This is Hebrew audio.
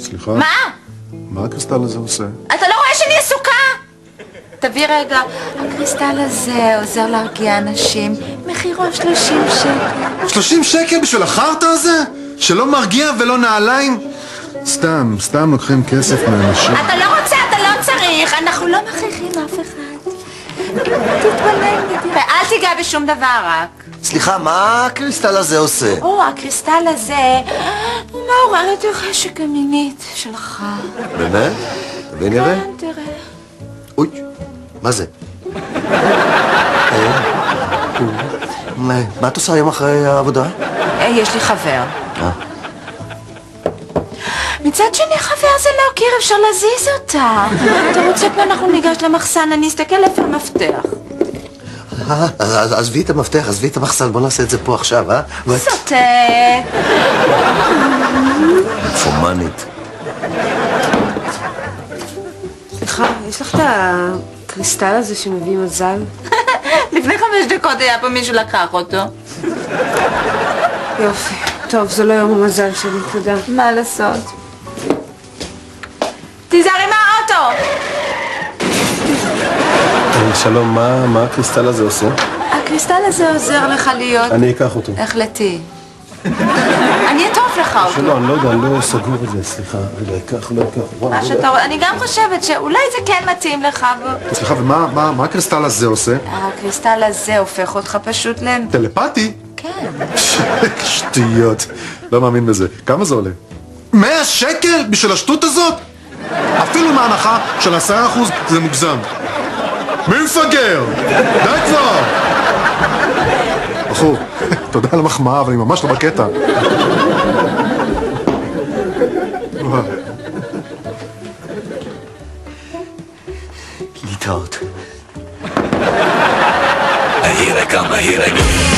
סליחה? מה? מה הקריסטל הזה עושה? אתה לא רואה שאני עסוקה? תביא רגע. הקריסטל הזה עוזר להרגיע אנשים. מחירו 30 שקל. 30 שקל בשביל החרטא הזה? שלא מרגיע ולא נעליים? סתם לוקחים כסף מאנשים. אתה לא רוצה, אתה לא צריך. אנחנו לא מכריחים אף אחד. תתבונן בדיוק. ואל תיגע בשום דבר רק. סליחה, מה הקריסטל הזה עושה? הקריסטל הזה מעורר את החשק המינית שלך. באמת? תביא נראה. כן, תראה. אוי, מה זה? מה את עושה היום אחרי העבודה? יש לי חבר. מצד שני חבר זה לא קיר, אפשר להזיז אותה. אתה רוצה פה אנחנו ניגש למחסן, אני אסתכל איפה המפתח. אז עזבי את המפתח, עזבי את המחסן, בוא נעשה את זה פה עכשיו, אה? סוטה. פומנית. סליחה, יש לך את הקריסטל הזה שמביא מזל? לפני 5 דקות היה פה מישהו לקח אותו. יופי. טוב, זה לא יום המזל שלי, תודה. מה לעשות? תיזהרי מהאוטו! שלום, מה הקריסטל הזה עושה? הקריסטל הזה עוזר לך להיות... אני אקח אותו. החלטי. אני אטוף לך אותו. שלא, אני לא יודע, אני לא סגור את זה, סליחה. רגע, אקח. מה שאתה רואה, אני גם חושבת שאולי זה כן מתאים לך. סליחה, ומה הקריסטל הזה עושה? הקריסטל הזה הופך אותך פשוט טלפתי? כן. שטויות. לא מאמין בזה. כמה זה עולה? 100 שקל בשביל השטות הזאת? אפילו מההנחה של 10% זה מוגזם. מי מפגר? די כבר! בחור, תודה על המחמאה, אבל אני ממש לא בקטע. להתראות. Here I come, here I go.